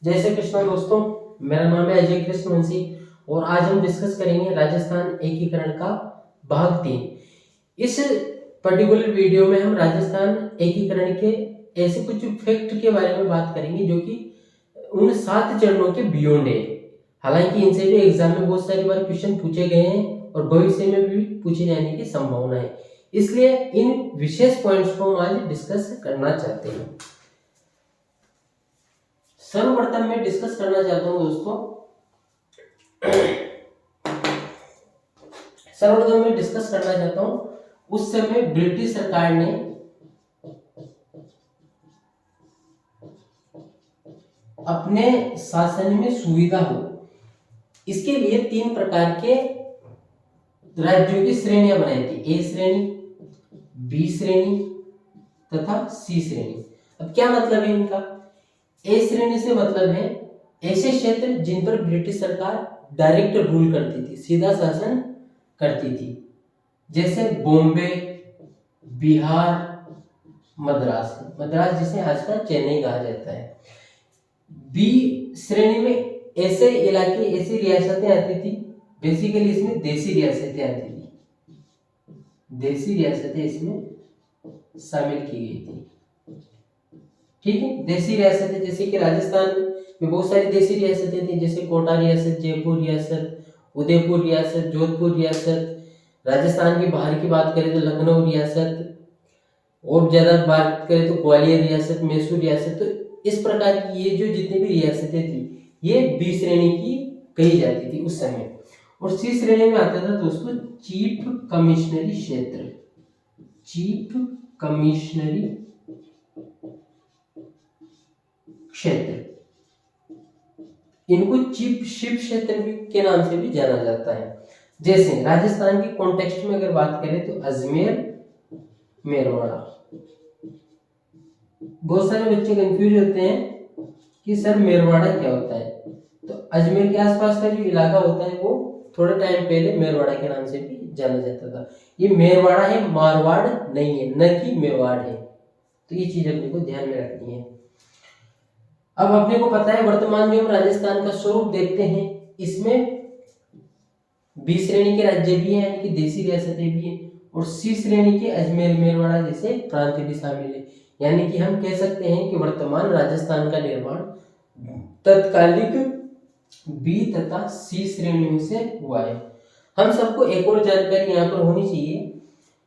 जय श्री कृष्ण दोस्तों, मेरा नाम है अजय कृष्ण मुंशी और आज हम डिस्कस करेंगे राजस्थान एकीकरण का भाग 3। इस पर्टिकुलर वीडियो में हम राजस्थान एकीकरण के ऐसे कुछ फैक्ट के बारे में बात करेंगे जो कि उन 7 चरणों के बियॉन्ड है। हालांकि इनसे भी एग्जाम में बहुत सारी बार क्वेश्चन पूछे गए हैं और भविष्य में भी पूछे जाने की संभावना है, इसलिए इन विशेष पॉइंट्स को हम आज डिस्कस करना चाहते हैं। सर्वप्रथम मैं डिस्कस करना चाहता हूं दोस्तों, सर्वप्रथम मैं डिस्कस करना चाहता हूं उस समय ब्रिटिश सरकार ने अपने शासन में सुविधा हो इसके लिए 3 प्रकार के राज्यों की श्रेणियां बनाई थी। ए श्रेणी, बी श्रेणी तथा सी श्रेणी। अब क्या मतलब है इनका? ए श्रेणी से मतलब है ऐसे क्षेत्र जिन पर ब्रिटिश सरकार डायरेक्ट रूल करती थी, सीधा शासन करती थी, जैसे बॉम्बे, बिहार, मद्रास जिसे आजकल चेन्नई कहा जाता है। बी श्रेणी में ऐसे इलाके, ऐसी रियासतें आती थी, बेसिकली इसमें देसी रियासतें आती थी, देसी रियासतें इसमें शामिल की गई थी। ठीक है, देसी रियासतें जैसे कि राजस्थान में बहुत सारी देसी रियासतें थी, जैसे कोटा रियासत, जयपुर रियासत, उदयपुर रियासत, जोधपुर रियासत। राजस्थान की बाहर की बात करें तो लखनऊ रियासत, और ज्यादा बात करें तो ग्वालियर रियासत, मैसूर रियासत। तो इस प्रकार की ये जो जितनी भी रियासतें थी ये बी श्रेणी की कही जाती थी उस समय। और सी श्रेणी में आता था दोस्तों चीफ कमिश्नरी क्षेत्र, चीफ कमिश्नरी क्षेत्र। इनको चीफ शिप क्षेत्र के नाम से भी जाना जाता है। जैसे राजस्थान के कॉन्टेक्स्ट में अगर बात करें तो अजमेर, मेरवाड़ा। बहुत सारे बच्चे कंफ्यूज होते हैं कि सर मेरवाड़ा क्या होता है। तो अजमेर के आसपास का जो इलाका होता है वो थोड़े टाइम पहले मेरवाड़ा के नाम से भी जाना जाता था। ये मेरवाड़ा है, मारवाड़ नहीं है, न कि मेवाड़ है। तो ये चीज अपने को ध्यान में रखनी है। अब अपने को पता है वर्तमान जो हम राजस्थान का स्वरूप देखते हैं इसमें बी श्रेणी के राज्य भी हैं, यानी कि देसी रियासतें भी हैं, और सी श्रेणी के अजमेर, मेरवाड़ा जैसे प्रांत भी शामिल है। यानी कि हम कह सकते हैं कि वर्तमान राजस्थान का निर्माण तत्कालिक बी तथा सी श्रेणियों से हुआ है। हम सबको एक और जानकारी यहाँ पर होनी चाहिए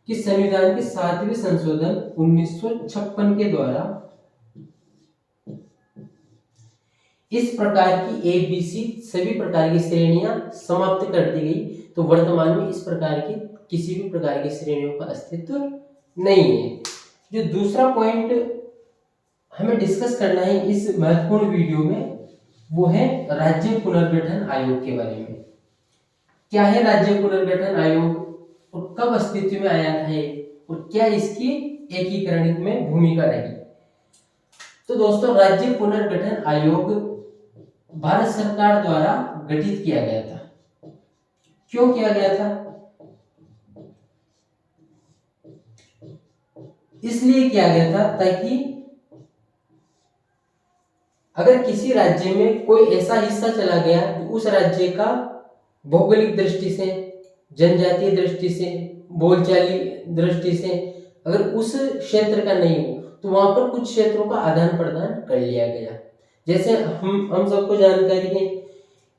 कि संविधान के 7वें संशोधन 1956 के द्वारा इस प्रकार की ए बी सी सभी प्रकार की श्रेणियां समाप्त कर दी गई। तो वर्तमान में इस प्रकार की किसी भी प्रकार की श्रेणियों का अस्तित्व नहीं है। जो दूसरा पॉइंट हमें डिस्कस करना है इस महत्वपूर्ण वीडियो में वो है राज्य पुनर्गठन आयोग के बारे में। क्या है राज्य पुनर्गठन आयोग और कब अस्तित्व में आया था और क्या इसकी एकीकरण में भूमिका रही? तो दोस्तों राज्य पुनर्गठन आयोग भारत सरकार द्वारा गठित किया गया था। क्यों किया गया था? इसलिए किया गया था ताकि अगर किसी राज्य में कोई ऐसा हिस्सा चला गया जो उस राज्य का भौगोलिक दृष्टि से, जनजातीय दृष्टि से, बोलचाली दृष्टि से अगर उस क्षेत्र का नहीं हो तो वहां पर कुछ क्षेत्रों का आदान प्रदान कर लिया गया। जैसे हम सबको जानकारी है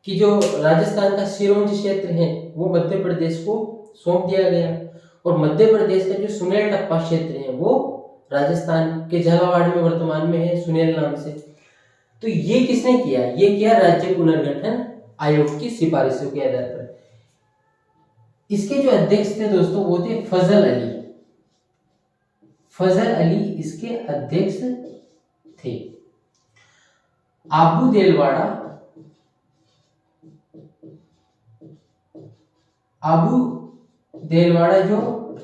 कि जो राजस्थान का सिरोंज क्षेत्र है वो मध्य प्रदेश को सौंप दिया गया, और मध्य प्रदेश का जो सुनेल टप्पा क्षेत्र है वो राजस्थान के झालावाड़ में वर्तमान में है, सुनेल नाम से। तो ये किसने किया? ये किया राज्य पुनर्गठन आयोग की सिफारिशों के आधार पर। इसके जो अध्यक्ष थे दोस्तों वो थे फजल अली। फजल अली इसके अध्यक्ष थे। आबू देलवाड़ा जो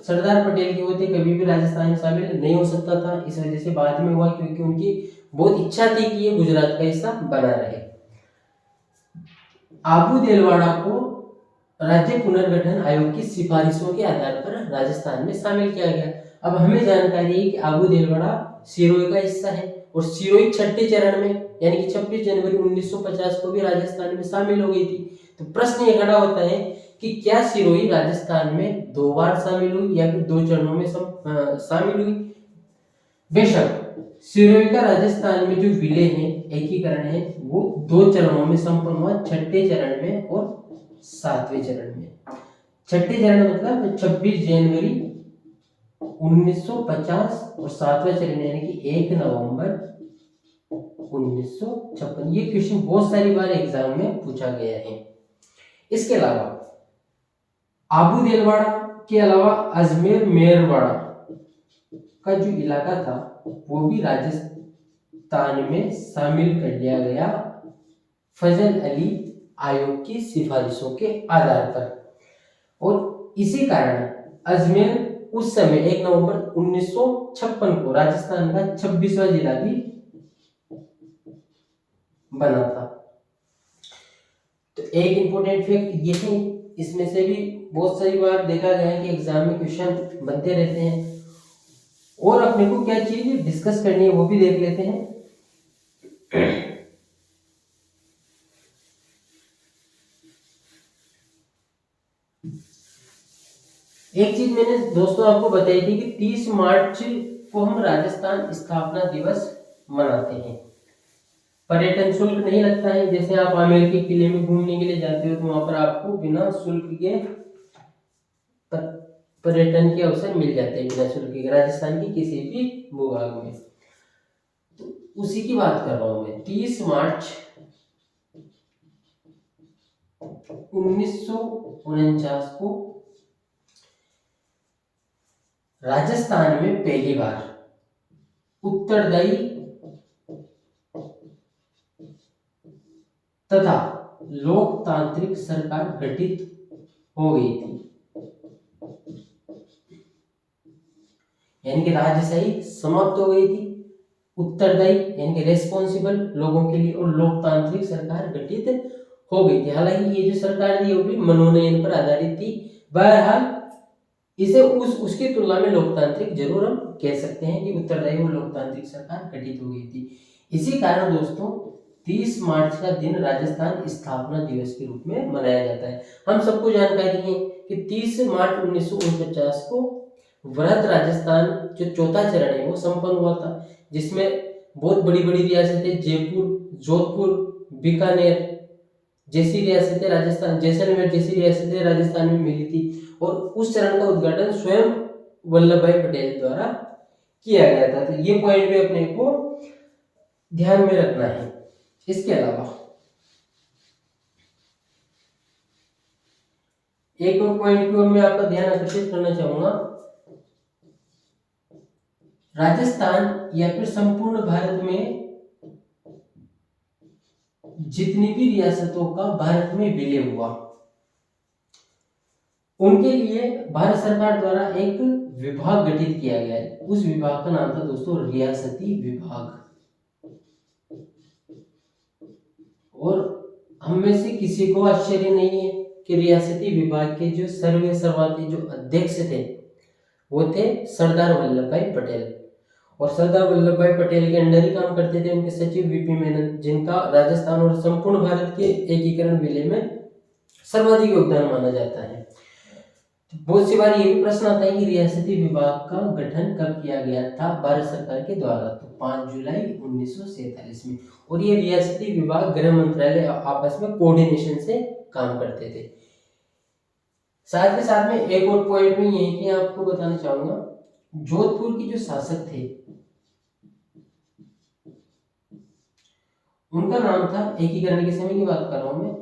सरदार पटेल के होते कभी भी राजस्थान में शामिल नहीं हो सकता था, इस वजह से बाद में हुआ क्योंकि उनकी बहुत इच्छा थी कि ये गुजरात का हिस्सा बना रहे। आबू देलवाड़ा को राज्य पुनर्गठन आयोग की सिफारिशों के आधार पर राजस्थान में शामिल किया गया। अब हमें जानकारी है कि आबू देलवाड़ा सिरोही का हिस्सा है और सिरोही छठे चरण में यानी कि 26 जनवरी 1950 को भी राजस्थान में शामिल हो गई थी। तो प्रश्न ये खड़ा होता है कि क्या सिरोही राजस्थान में 2 बार शामिल हुई या फिर 2 चरणों में शामिल हुई। बेशक सिरोही का राजस्थान में जो विलय है, एकीकरण है, वो 2 चरणों में संपन्न हुआ, छठे चरण में और 7वें चरण में। छठे चरण मतलब 26 जनवरी 1950 और 7वां चरण यानी कि 1 नवंबर 1956। ये क्वेश्चन बहुत सारी बार एग्जाम में पूछा गया है। इसके अलावा आबू देलवाड़ा के अलावा अजमेर मेरवाड़ा का जो इलाका था वो भी राजस्थान में शामिल कर लिया गया फजल अली आयोग की सिफारिशों के आधार पर। और इसी कारण अजमेर उस समय 1 नवंबर 1956 को राजस्थान का 26वां जिला भी बना था। तो एक इंपॉर्टेंट फैक्ट ये है, इसमें से भी बहुत सारी बार देखा गया है कि एग्जाम में क्वेश्चन बनते रहते हैं। और अपने को क्या चीज डिस्कस करनी है वो भी देख लेते हैं। एक चीज मैंने दोस्तों आपको बताई थी कि 30 मार्च को हम राजस्थान स्थापना दिवस मनाते हैं। पर्यटन शुल्क नहीं लगता है, जैसे आप आमेर के किले में घूमने के लिए जाते हो तो वहां पर आपको बिना शुल्क के पर्यटन के अवसर मिल जाते हैं, बिना शुल्क के, राजस्थान के किसी भी भूभाग में। तो उसी की बात कर रहा हूं मैं। 30 मार्च 1949 को राजस्थान में पहली बार उत्तरदायी तथा लोकतांत्रिक सरकार गठित हो गई थी। यानी कि राजशाही समाप्त हो गई थी, उत्तरदायी यानी कि रेस्पॉन्सिबल लोगों के लिए, और लोकतांत्रिक सरकार गठित हो गई थी। हालांकि ये जो सरकार थी वो भी मनोनयन पर आधारित थी। बहरहाल इसे उसकी तुलना में लोकतांत्रिक जरूर हम कह सकते हैं कि उत्तरदायी और लोकतांत्रिक सरकार गठित हो गई थी। इसी कारण दोस्तों 30 मार्च का दिन राजस्थान स्थापना दिवस के रूप में मनाया जाता है। हम सबको जानकारी है कि 30 मार्च 1949 को वृहद राजस्थान जो चौथा चरण है वो संपन्न हुआ था, जिसमें बहुत बड़ी बड़ी रियासतें जयपुर, जोधपुर, बीकानेर जैसी रियासतें राजस्थान, जैसलमेर जैसी रियासतें राजस्थान में मिली थी। और उस चरण का उद्घाटन स्वयं वल्लभ भाई पटेल द्वारा किया गया था। तो ये पॉइंट भी अपने को ध्यान में रखना है। इसके अलावा एक और पॉइंट की ओर मैं आपका ध्यान आकर्षित करना चाहूंगा। राजस्थान या फिर संपूर्ण भारत में जितनी भी रियासतों का भारत में विलय हुआ, उनके लिए भारत सरकार द्वारा एक विभाग गठित किया गया है। उस विभाग का नाम था दोस्तों रियासती विभाग। और हम में से किसी को आश्चर्य नहीं है कि रियासती विभाग के जो सर्वाधिक जो अध्यक्ष थे वो थे सरदार वल्लभ भाई पटेल। और सरदार वल्लभ भाई पटेल के अंडर ही काम करते थे उनके सचिव वीपी मेनन, जिनका राजस्थान और संपूर्ण भारत के एकीकरण विलय में सर्वाधिक योगदान माना जाता है। बहुत सी बार ये भी प्रश्न आता है कि रियासती विभाग का गठन कब किया गया था भारत सरकार के द्वारा, तो 5 जुलाई 1947 में। और ये रियासती विभाग गृह मंत्रालय आपस में कोऑर्डिनेशन से काम करते थे। साथ ही साथ में एक और पॉइंट में ये है कि आपको बताना चाहूंगा, जोधपुर की जो शासक थे उनका नाम था, एकीकरण के समय की बात कर रहा हूं मैं,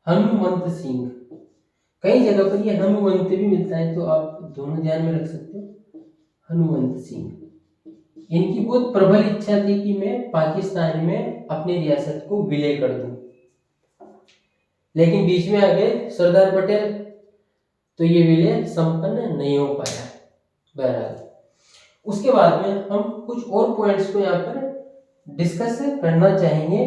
हनुमंत सिंह। कई जगह पर ये हनुमंत भी मिलता है, तो आप दोनों ध्यान में रख सकते हो। हनुमंत सिंह, इनकी बहुत प्रबल इच्छा थी कि मैं पाकिस्तान में अपनी रियासत को विलय कर दूं, लेकिन बीच में आ गए सरदार पटेल, तो ये विलय संपन्न नहीं हो पाया। बहरहाल उसके बाद में हम कुछ और पॉइंट्स को यहाँ पर डिस्कस करना चाहेंगे।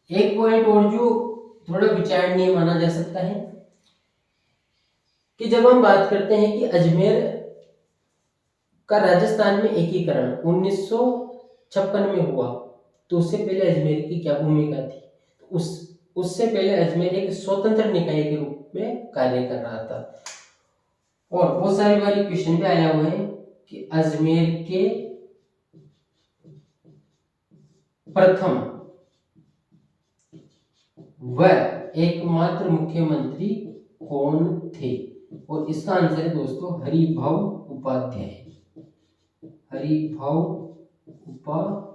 एक पॉइंट और जो थोड़ा विचारणीय माना जा सकता है कि जब हम बात करते हैं कि अजमेर का राजस्थान में एकीकरण 1956 में हुआ, तो उससे पहले अजमेर की क्या भूमिका थी? उस उससे पहले अजमेर एक स्वतंत्र निकाय के रूप में कार्य कर रहा था। और बहुत सारे बार क्वेश्चन भी आया हुआ है कि अजमेर के प्रथम व एकमात्र मुख्यमंत्री कौन थे? और इसका आंसर है दोस्तों हरिभाऊ उपाध्याय। हरिभाऊ उपाध्याय।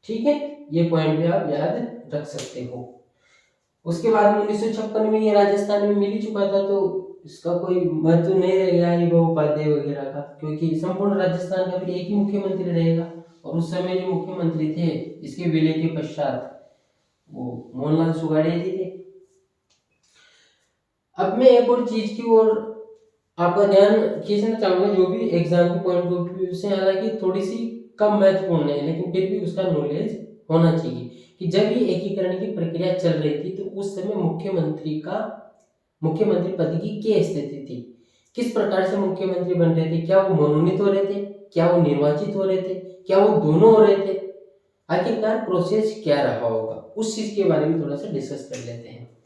ठीक है, ये पॉइंट भी आप याद रख सकते हो। उसके बाद में 1956 में ये राजस्थान में मिल ही चुका था, तो इसका कोई महत्व नहीं रहेगा हरिभाऊ उपाध्याय वगैरह का, क्योंकि संपूर्ण राजस्थान का फिर एक ही मुख्यमंत्री रहेगा। और उस समय जो मुख्यमंत्री थे इसके विलय के पश्चात वो मोहनलाल सुगाड़िया जी थे। अब मैं एक और चीज की ओर आपका ध्यान खींचना चाहूंगा, जो भी एग्जाम के पॉइंट ऑफ व्यू से हालांकि थोड़ी सी कम महत्वपूर्ण है, लेकिन फिर भी उसका नॉलेज होना चाहिए कि जब ये एकीकरण की प्रक्रिया चल रही थी तो उस समय मुख्यमंत्री पद की क्या स्थिति थी, किस प्रकार से मुख्यमंत्री बन रहे थे, क्या वो मनोनीत हो रहे थे, क्या वो निर्वाचित हो रहे थे, क्या वो दोनों हो रहे थे, आखिरकार प्रोसेस क्या रहा होगा, उस चीज के बारे में थोड़ा सा डिस्कस कर लेते हैं।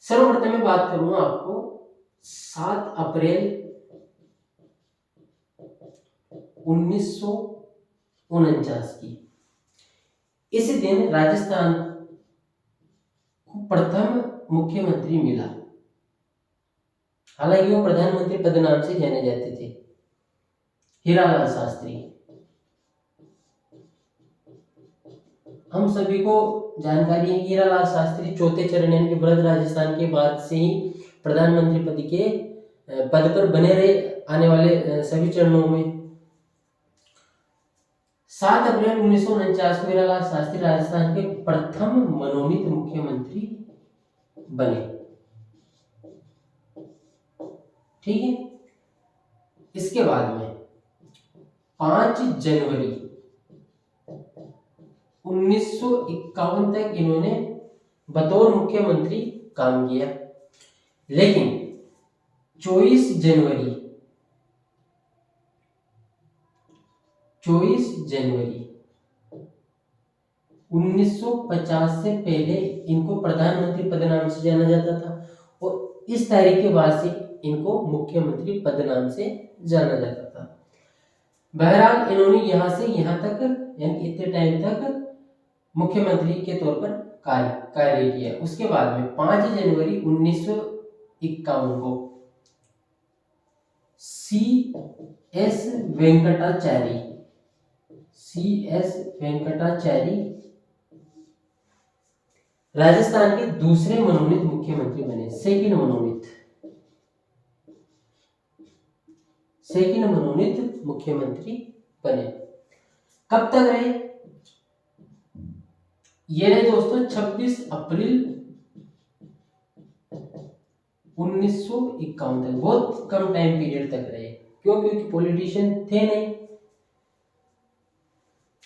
सर्वप्रथम मैं बात करूंगा आपको 7 अप्रैल 1949 की। इस दिन राजस्थान को प्रथम मुख्यमंत्री मिला। हालांकि वो प्रधानमंत्री पद नाम से जाने जाते थे, हीरालाल शास्त्री। हम सभी को जानकारी है कि हीरालाल शास्त्री चौथे चरण यानी कि बृहद राजस्थान के बाद से ही प्रधानमंत्री पद पर बने रहे आने वाले सभी चरणों में। 7 अप्रैल 1949 को हीरालाल शास्त्री राजस्थान के प्रथम मनोनीत मुख्यमंत्री बने। ठीक है, इसके बाद में 5 जनवरी 1951 तक इन्होंने बतौर मुख्यमंत्री काम किया, लेकिन 24 जनवरी 1950 से पहले इनको प्रधानमंत्री पद नाम से जाना जाता था, और इस तारीख के बाद से इनको मुख्यमंत्री पद नाम से जाना जाता था। बहरहाल इन्होंने यहां से यहां तक यानी इतने टाइम तक मुख्यमंत्री के तौर पर कार्य किया। उसके बाद में 5 जनवरी 1951 को CS वेंकटाचारी राजस्थान के दूसरे मनोनीत मुख्यमंत्री बने, सेकंड मनोनीत मुख्यमंत्री बने। कब तक रहे? ये रहे दोस्तों 26 अप्रैल 1951 तक, बहुत कम टाइम पीरियड तक रहे। क्यों? क्योंकि पॉलिटिशियन थे नहीं,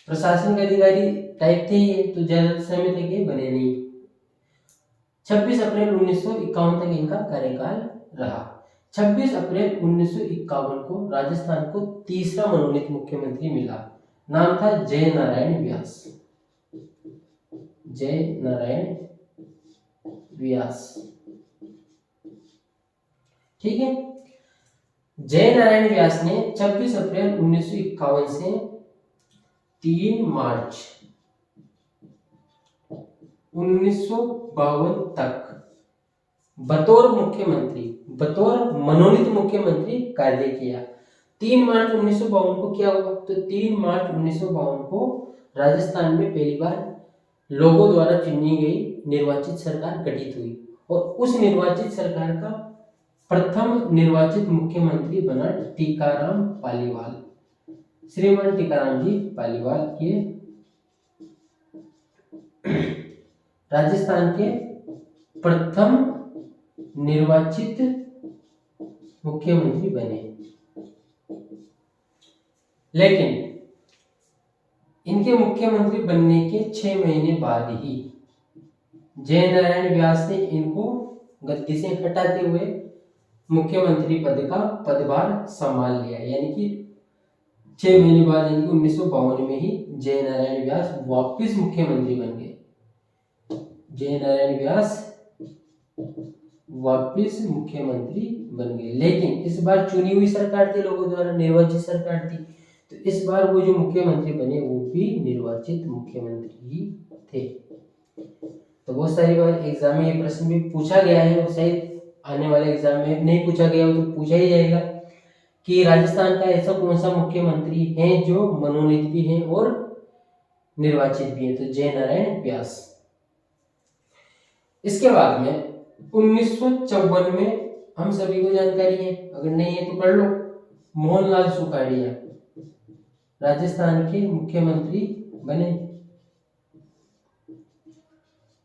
प्रशासनिक अधिकारी टाइप थे ये, तो ज्यादा समय तक ये बने नहीं। 26 अप्रैल 1951 तक इनका कार्यकाल रहा। 26 अप्रैल 1951 को राजस्थान को तीसरा मनोनीत मुख्यमंत्री मिला। नाम था जय नारायण व्यास। ठीक है, जय नारायण व्यास ने 26 अप्रैल 1951 से 3 मार्च 1952 तक बतौर मनोनीत मुख्यमंत्री कार्य किया। 3 मार्च 1952 को क्या हुआ? तो 3 मार्च 1952 को राजस्थान में पहली बार लोगों द्वारा चुनी गई निर्वाचित सरकार गठित हुई, और उस निर्वाचित सरकार का प्रथम निर्वाचित मुख्यमंत्री बना टीकाराम पालीवाल, श्रीमान टीकाराम जी पालीवाल। के राजस्थान के प्रथम निर्वाचित मुख्यमंत्री बने। लेकिन इनके मुख्यमंत्री बनने के 6 महीने बाद ही जयनारायण व्यास ने इनको गद्दी से हटाते हुए मुख्यमंत्री पद का पदभार संभाल लिया। यानी कि 6 महीने बाद यानी कि 1952 में ही जयनारायण व्यास वापस मुख्यमंत्री बन गए। जयनारायण व्यास वापस मुख्यमंत्री बन गए, लेकिन इस बार चुनी हुई सरकार थी, लोगों द्वारा निर्वाचित सरकार थी, तो इस बार वो जो मुख्यमंत्री बने वो भी निर्वाचित मुख्यमंत्री ही थे। तो बहुत सारी बार एग्जाम में ये प्रश्न भी पूछा गया है और शायद आने वाले एग्जाम में नहीं पूछा गया हो तो पूछा ही जाएगा कि राजस्थान का ऐसा कौन सा मुख्यमंत्री है जो मनोनीत भी है और निर्वाचित भी है, तो जयनारायण व्यास। इसके बाद में 1954 में हम सभी को जानकारी है, अगर नहीं है तो पढ़ लो, मोहनलाल सुखाड़िया राजस्थान के मुख्यमंत्री बने,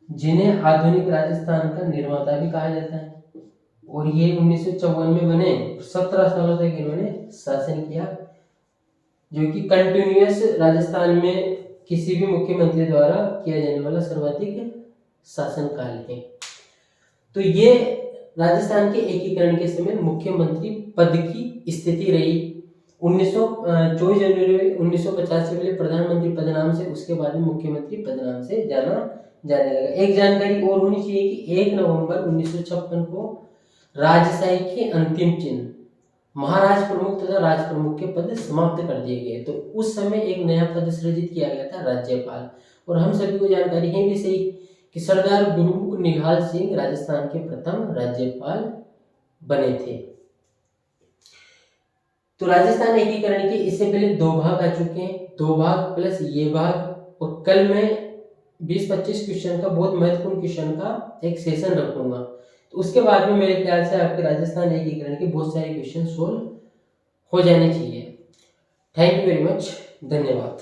जिन्हें आधुनिक राजस्थान का निर्माता भी कहा जाता है। और ये 1954 में बने, 17 सालों तक इन्होंने शासन किया, जो कि कंटिन्यूअस राजस्थान में किसी भी मुख्यमंत्री द्वारा किया जाने वाला सर्वाधिक शासनकाल है। तो ये राजस्थान के एकीकरण के समय मुख्यमंत्री पद की स्थिति रही। 24 जनवरी 1950 से पहले प्रधानमंत्री पद नाम से, उसके बाद में मुख्यमंत्री पद नाम से जाना जाने लगा। एक जानकारी और होनी चाहिए कि 1 नवंबर 1956 को राजशाही के अंतिम चिन्ह महाराज प्रमुख तथा राज प्रमुख के पद समाप्त कर दिए गए। तो उस समय एक नया पद सृजित किया गया था, राज्यपाल। और हम सभी को जानकारी है भी सही कि सरदार गुरुमुख निहाल सिंह राजस्थान के प्रथम राज्यपाल बने थे। तो राजस्थान एकीकरण के इससे पहले 2 भाग आ चुके हैं, 2 भाग प्लस ये भाग, और कल मैं 20-25 क्वेश्चन का, बहुत महत्वपूर्ण क्वेश्चन का एक सेशन रखूंगा। तो उसके बाद में मेरे ख्याल से आपके राजस्थान एकीकरण के बहुत सारे क्वेश्चन सोल्व हो जाने चाहिए। थैंक यू वेरी मच, धन्यवाद।